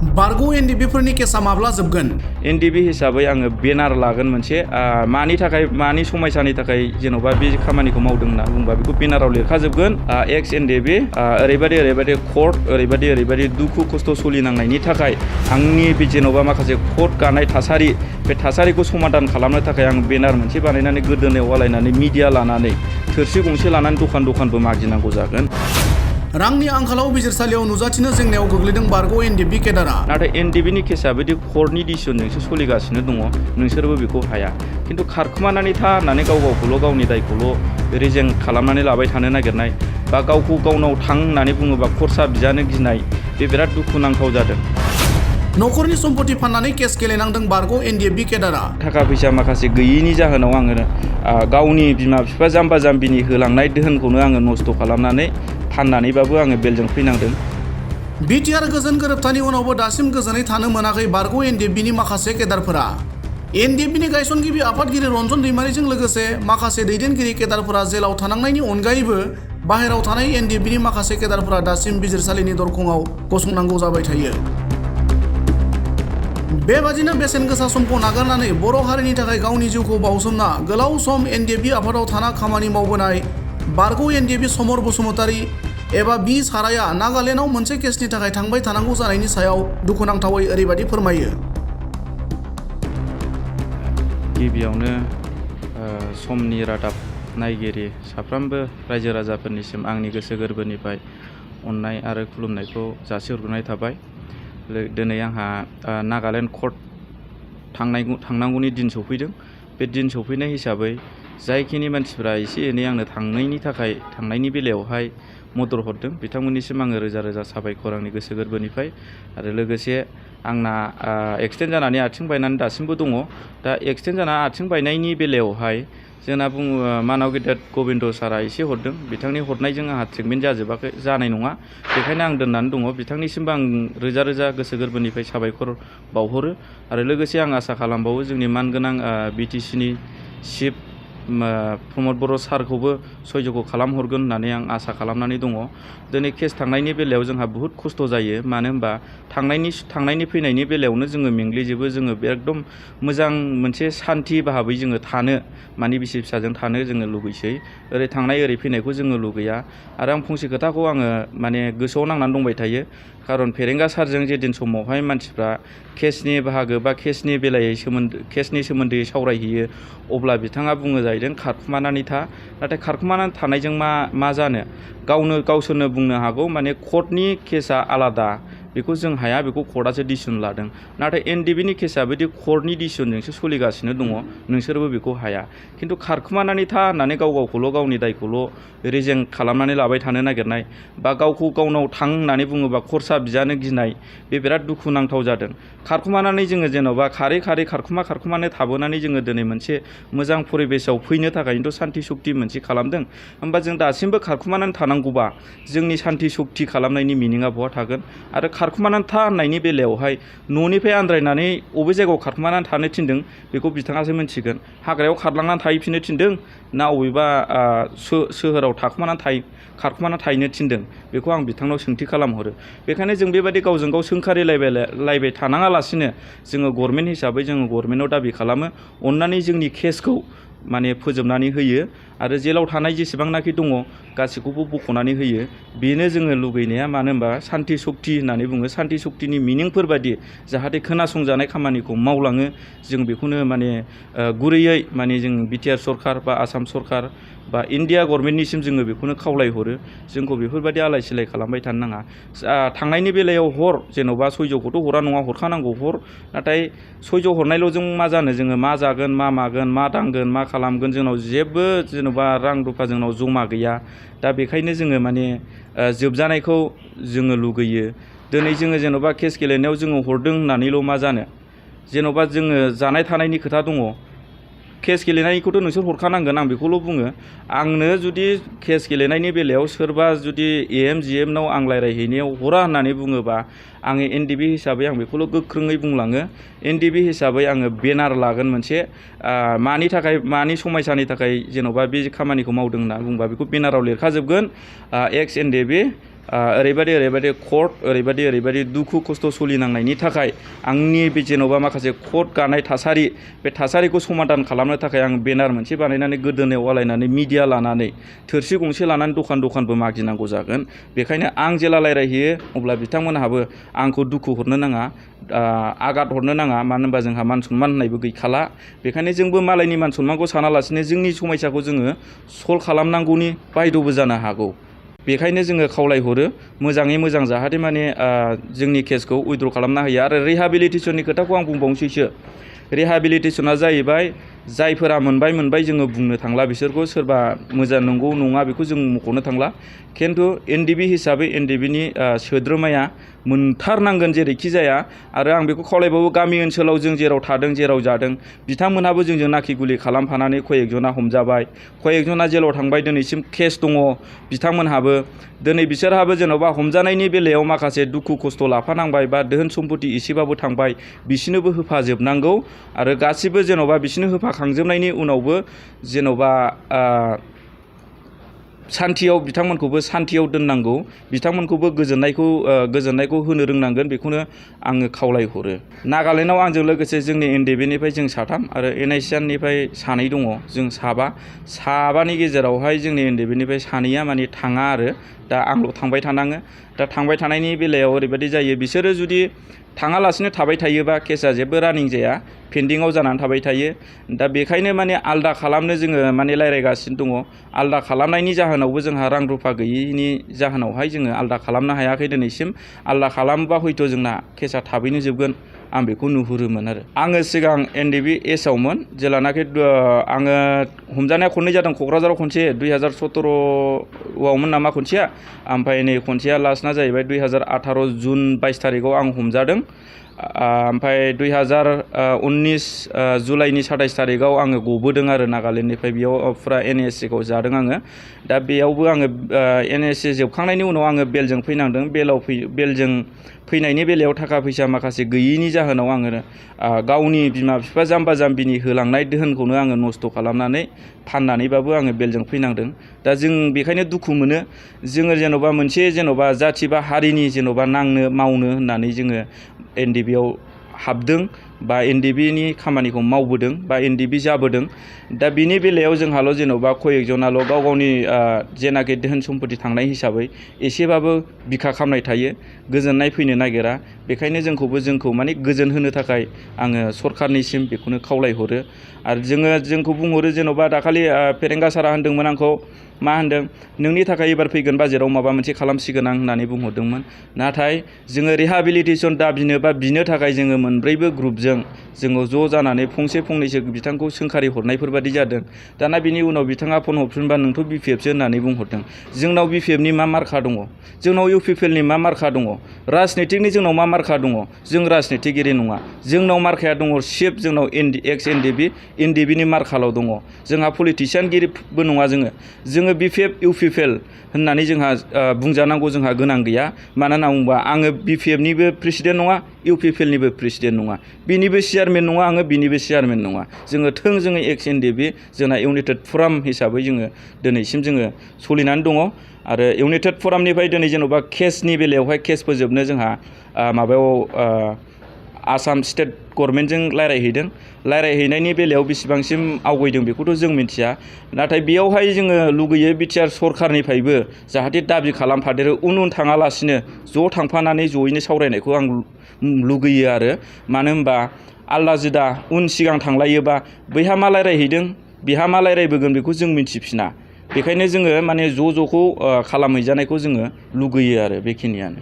बारग' एनडिबिफोरनि केसा माब्ला जोबगोन? एनडिबि हिसाबै आङो बेनार लागोन मोनसे मानि समयसानि थाखाय जेन'बा बे खामानिखौ मावदों होनना बुंबा बेखौ बेनाराव लिरखाजोबगोन। एक्स एनडिबि ओरैबायदि कर्ट ओरैबायदि दुखु खस्थ' सोलिनांनायनि थाखाय आंनि बे जेन'बा माखासे कर्ट गानाय थासारि बे थासारिखौ समाधान खालामनो थाखाय आं बेनार मोनसे बानायनानै गोदोनायाव आलायनानै मिडिया लानानै थोरसि गंसे लानानै दखानबो मागिनांगौ जागोन। रांनि आंखालाव बिजिरसालियाव नुजाथिनो जेंनायाव गोग्लैदों बारग' एनडिबि केडारआ। नाथाय एनडिबिनि केसा बिदि कर्टनि डिसिसनजोंसो सोलिगासिनो दङ। नोंसोरबो बेखौ हाया। खिन्थु खारखुमानानै था होननानै गावखौल' गावनि दायखौल' रेजें खालामनानै लाबाय थानो नागिरनाय बा गावखौ गावनाव थां होननानै बुङोबा खरसा बिजानो गिनाय बे बिराद दुखुनांथाव जादों। न'खरनि सम्पति फाननानै केस गेलेनांदों बारग' एनडिबि केडारआ। थाखा फैसा माखासे गैयिनि जाहोनाव आङो गावनि बिमा बिफा जाम्बा जाम्बिनि होलांनाय दोहोनखौनो आङो नस्थ' खालामनानै फाननानैबाबो आङो बेलजों फैनांदों। बिटिआर गोजोन गोरोबथानि उनावबो दासिम गोजोनै थानो मोनाखै बारग' एनडिबिनि माखासे केडारफोरा। एनडिबिनि गायसनगिरि आफादगिरि रन्जन दैमारिजों लोगोसे माखासे दैदेनगिरि केडारफोरा जेलाव थानांनायनि अनगायैबो बाहेरायाव थानाय एनडिबिनि माखासे केडारफोरा दासिम बिजिरसालिनि दरखंआव गसंनांगौ जाबाय थायो। बेबादिनो बेसेन गोसा समखौ नागारनानै बर' हारिनि थाखाय गावनि जिउखौ बाउसोमना गोलाव सम एनडिबि आफादाव थाना खामानि मावबोनाय बारग' एनडिबि समर बसुमतारी एबा बि साराया नागालेण्डआव मोनसे केसनि थाखाय थांबाय थानांगौ जानायनि सायाव दुखुनांथावै ओरैबायदि फोरमायो। गिबियावनो समनि रादाब नायगिरि साफ्रोमबो रायजो राजाफोरनिसिम आंनि गोसो गोरबोनिफ्राय अननाय आरो खुलुमनायखौ जासिहरग्रोनाय थाबाय। दिनै आंहा नागालेण्ड कर्ट थांनांगौनि दिन सफैदों। बे दिन सफैनाय हिसाबै जायखिनि मानसिफ्रा एसे एनै आंनो थांनायनि बेलायावहाय मदद हरदों बिथांमोननिसिम आङो रोजा रोजा साबायखर आंनि गोसो गोरबोनिफ्राय। आरो लोगोसे आंना एक्सिडेन्ट जानानै आथिं बायनानै दासिमबो दङ। दा एक्सिडेन्ट जाना आथिं बायनायनि बेलायावहाय जोंना मानाव गेदेर गबिन्द सारा एसे हरदों। बिथांनि हरनायजों आंहा ट्रिटमेन्ट जानाय नङा। बेखायनो आं दोननानै दङ। बिथांनिसिमबो आं रोजा रोजा गोसो गोरबोनिफ्राय साबायखर बावहरो। आरो लोगोसे आं आसा खालामबावो जोंनि मानगोनां बिटिसिनि चिफ प्रमद बर' सारखौबो सयज'ग खालामहरगोन होननानै आं आसा खालामनानै दङ। दिनै केस थांनायनि बेलायाव जोंहा बुहुद खस्थ' जायो। मानो होनबा थांनायनि फैनायनि बेलायावनो जोङो मेंग्लिजोबो। जोङो एकदम मोजां मोनसे सान्थि भाबै जोङो थानो माने बिसि फिसाजों थानो जोङो लुगैसै। ओरै थांनाय ओरै फैनायखौ जोङो लुगैया। आरो आं फंसे खोथाखौ आङो माने गोसोआव नांनानै दंबाय थायो। खारन फेरेंगा सारजों जेदिन समावहाय मानसिफ्रा केसनि बाहागो बा केसनि सोमोन्दै सावरायहैयो अब्ला बिथाङा बुङो जाहैदों खारखुमानानै था। नाथाय खारखुमानानै थानायजों मा जानो गावसोरनो बुंनो हागौ माने कर्टनि केसा आलादा बेखौ जों हाया। बेखौ कर्टआसो डिसिसन लादों। नाथाय एनडिबिनि केसा बिदि कर्टनि डिसिसनजोंसो सोलिगासिनो दङ। नोंसोरबो बेखौ हाया। खिन्थु खारखुमानानै था होननानै गावखौल' गावनि दायखौल' रेजें खालामनानै लाबाय थानो नागिरनाय बा गावखौ गावनाव थां होननानै बुङोबा खरसा बिजानो गिनाय बे बिराद दुखुनांथाव जादों। खारखुमानानै जोङो जेन'बा खारै खारखुमानो थाबोनानै जोङो दिनै मोनसे मोजां परिबेसाव फैनो थाखायनोथ' सान्ति सक्ति मोनसे खालामदों। होमबा जों दासिमबो खारखुमानानै थानांगौबा जोंनि सान्ति सक्ति खालामनायनि मिनिङा बहा थागोन? आरो खारखुमानानै था होननायनि बेलायावहाय न'निफ्राय आन्द्रायनानै अबे जायगायाव खारखुमानानै थानो थिनदों बेखौ बिथाङासो मिथिगोन। हाग्रायाव खारलांनानै थाहैफिननो थिनदों ना अबेबा सोहोराव खारखुमानानै थाहैनो थिनदों बेखौ आं बिथांनाव सोंथि खालामहरो। बेखायनो जों बेबायदि गावजों गाव सोंखारिलायबाय थानाङालासिनो जोङो गभर्नमेन्ट हिसाबै जोङो गभर्नमेन्टआव दाबि खालामो अननानै जोंनि केसखौ माने फोजोबनानै होयो। आरो जेलाव थानाय जेसेबांनाखि दङ गासैखौबो बख'नानै होयो। बेनो जोङो लुगैनाया। मानो होनबा सान्ति सक्ति होननानै बुङो। सान्ति सक्तिनि मिनिंफोरबादि जाहाथे खोनासंजानाय खामानिखौ मावलाङो जों बेखौनो माने गुरैयै माने जों बिटिआर सरकार बा आसाम सरकार बा इन्डिया गभर्नमेन्टनिसिम जोङो बेखौनो खावलायहरो। जोंखौ बेफोरबायदि आलाय सिलाय खालामबाय थानो नाङा। थांनायनि बेलायाव जेन'बा सयज'खौथ' हरा नङा हरखानांगौ नाथाय सयज' हरनायल'जों मा जानो? जोङो मा जागोन मा मागोन मा दांगोन मा खालामगोन जोंनाव जेबो जेन'बा रां रुफा जोंनाव जमा गैया। दा बेखायनो जोङो माने जोबजानायखौ जोङो लुगैयो। दिनै जोङो जेन'बा केस गेलेनायाव जोङो हरदों होननानैल' मा जानो? जेन'बा जोङो जानाय थानायनि खोथा दङ। केस गेलेनायखौथ' नोंसोर हरखानांगोन आं बेखौल' बुङो। आंनो जुदि केस गेलेनायनि बेलायाव सोरबा जुदि GMनाव आं रायज्लायहैनायाव हरा होननानै बुङोबा आङो एनडिबि हिसाबै आं बेखौल' गोख्रोङै बुंलाङो। एनडिबि हिसाबै आङो बेनार लागोन मोनसे मानि समयसानि थाखाय जेन'बा बे खामानिखौ मावदों होनना बुंबा बेखौ बेनाराव लिरखाजोबगोन। एक्स एनडिबि ओरैबायदि कर्ट ओरैबायदि दुखु खस्थ' सोलिनांनायनि थाखाय आंनि बे जेन'बा माखासे कर्ट गानाय थासारि बे थासारिखौ समाधान खालामनो थाखाय आं बेनार मोनसे बानायनानै गोदोनायाव आलायनानै मिडिया लानानै थोरसि गंसे लानानै दखानबो मागिनांगौ जागोन। बेखायनो आं जेला रायज्लायहैयो अब्ला बिथांमोनहाबो आंखौ दुखु हरनो नाङा, आघात हरनो नाङा, मानो होनबा जोंहा मान सनमान होननायबो गैखाला। बेखायनो जोंबो मालायनि मान सनमानखौ सानालासिनो जोंनि समस्याखौ जोङो सल्भ खालामनांगौनि बायद'बो जानो हागौ। बेखायनो जोङो खावलायहरो मोजाङै मोजां जाहाथे माने जोंनि केसखौ उइथड्र खालामना होयो। आरो रिहाबिलिटेसननि खोथाखौ आं बुंबावनोसैसो। रिहाबिलिटेसना जाहैबाय जायफोरा मोनबाय जोङो बुंनो थांला, बिसोरखौ सोरबा मोजां नंगौ नङा बेखौ जों मख'नो थांला। खिन्थु एनडिबि हिसाबै एनडिबिनि सोद्रोमाया मोनथारनांगोन जेरैखि जाया। आरो आं बेखौ खावलायबावो, गामि ओनसोलाव जों जेराव थादों जेराव जादों बिथांमोनहाबो जोंजों नाखि गुलि खालामफानानै कयेकजना हमजाबाय, कयेकजना जेलाव थांबाय, दिनैसिम केस दङ बिथांमोनहाबो। दिनै बिसोरहाबो जेन'बा हमजानायनि बेलायाव माखासे दुखु खस्थ' लाफानांबाय बा धोन सम्पति एसेबाबो थांबाय, बिसोरनोबो होफाजोबनांगौ। आरो गासिबो जेन'बा बिसोरनो होफाखांजोबनायनि उनावबो जेन'बा सान्थियाव बिथांमोनखौबो सान्थियाव दोननांगौ, बिथांमोनखौबो गोजोननायखौ होनो रोंनांगोन, बेखौनो आङो खावलायहरो। नागालेण्डआव आंजों लोगोसे जोंनि एनडिबिनिफ्राय जों 3 आरो एनआइसिएननिफ्राय 2 दङ, जों 7 गेजेरावहाय जोंनि एनडिबिनिफ्राय 2 माने थाङा आरो दा आंल' थांबाय थानाङो। दा थांबाय थानायनि बेलायाव ओरैबायदि जायो, बिसोरो जुदि थाङालासिनो थाबाय थायोबा केसा जेबो रानिं जाया, पेन्डिंआव जानानै थाबाय थायो। दा बेखायनो माने आलदा खालामनो जोङो माने रायज्लायगासिनो दङ। आलदा खालामनायनि जाहोनावबो जोंहा रां रुफा गैयैनि जाहोनावहाय जोङो आलदा खालामनो हायाखै दिनैसिम। आलदा खालामोबा हयथ' जोंना केसा थाबैनो जोबगोन, आं बेखौ नुहुरोमोन आरो। आङो सिगां एनडिबि एसआवमोन, जेलानाखि आङो हमजानाया खननै जादों। क'क्राझाराव खनसे 2017आवमोन नामा खनसेया, ओमफ्राय नै खनसेया लास्टना जाहैबाय 2018 जुन 22 थारिखआव आं हमजादों। ओमफ्राय 2019 जुलाइनि 27 थारिखआव आङो गबोदों आरो नागालेण्डनिफ्राय। बेयाव फुरा एनएसएखौ जादों आङो। दा बेयावबो आङो एनएसए जोबखांनायनि उनाव आङो बेलजों फैनांदों। बेलजों फैनायनि बेलायाव थाखा फैसा माखासे गैयैनि जाहोनाव आङो गावनि बिमा बिफा जाम्बा जाम्बिनि होलांनाय दोहोनखौनो आङो नस्थ' खालामनानै फाननानैबाबो आङो बेलजों फैनांदों। दा जों बेखायनो दुखु मोनो, जोङो जेन'बा मोनसे जेन'बा जाथि बा हारिनि जेन'बा नांनो मावनो होननानै जोङो एनडिबिआव हाबदों बा एनडिबिनि खामानिखौ मावबोदों बा एनडिबि जाबोदों। दा बिनि बेलायाव जोंहाल' जेन'बा कयेकजनाल' गाव गावनि जेनाखि धोन सम्पति थांनाय हिसाबै एसेबाबो बिखा खामनाय थायो, गोजोननाय फैनो नागिरा। बेखायनो जोंखौ माने गोजोन होनो थाखाय आङो सरखारनिसिम बेखौनो खावलायहरो। आरो जोंखौ बुंहरो, जेन'बा दाखालि फेरेंगा सारा होनदोंमोन आंखौ, मा होनदों, नोंनि थाखाय एबार फैगोन बाजेटआव माबा मोनसे खालामसिगोन आं होननानै बुंहरदोंमोन। नाथाय जोङो रिहाबिलिटेसन दाबिनो बा बिनो थाखाय जोङो मोनब्रैबो ग्रुपजों जोङो ज' जानानै फंनैसो बिथांखौ सोंखारि हरनायफोर बादि जादों। दाना बिनि उनाव बिथाङा फन हरफिनबा नोंथ' बिपिएफसो होननानै बुंहरदों। जोंनाव बिपिएफनि मा मार्का दङ, जोंनाव इउपिपिएलनि मा मार्का दङ, राजनितिकनि जोंनाव मा मार्का दङ, जों राजनितिगिरि नङा। जोंनाव मार्काया दङ सिफ, जोंनाव एक्स एनडिबिनि मार्काल' दङ। जोंहा पलिटिसियानगिरिबो नङा। जोङो बिपिएफ इउपिपिएल होननानै जोंहा बुंजानांगौ जोंहा गोनां गैया। मानो होनना बुङोबा आङो बिपिएफनिबो प्रेसिडेन्ट नङा, इउपिपिएलनिबो प्रेसिडेन्ट नङा, बिनिबो चेयारमेन नङा, आङो बिनिबो चेयारमेन नङा। जोङो थोंजोङै एक्स एनडिबि, जोंना इउनाइटेड फराम हिसाबै जोङो दिनैसिम जोङो सोलिनानै दङ। आरो इउनाइटेड फरामनिफ्राय दिनै जेन'बा केसनि बेलायावहाय केस फोजोबनो जोंहा आसाम स्टेट गभर्नमेन्टजों रायज्लायहैनायनि बेलायाव बेसेबांसिम आवगायदों बेखौथ' जों मिथिया। नाथाय बेयावहाय जोङो लुगैयो बिटिआर सरखारनिफ्रायबो जाहाथे दाबि खालामफादेरो, उन थाङालासिनो ज' थांफानानै जयैनो सावरायनायखौ आं लुगैयो आरो। मानो होनबा आलदा जुदा उन सिगां थांलायोबा बैहा मा रायज्लायहैदों बिहा मा रायज्लायबोगोन बेखौ जों मिथिफिना। बेखायनो जोङो माने ज'खौ खालामहैजानायखौ जोङो लुगैयो आरो, बेखिनियानो।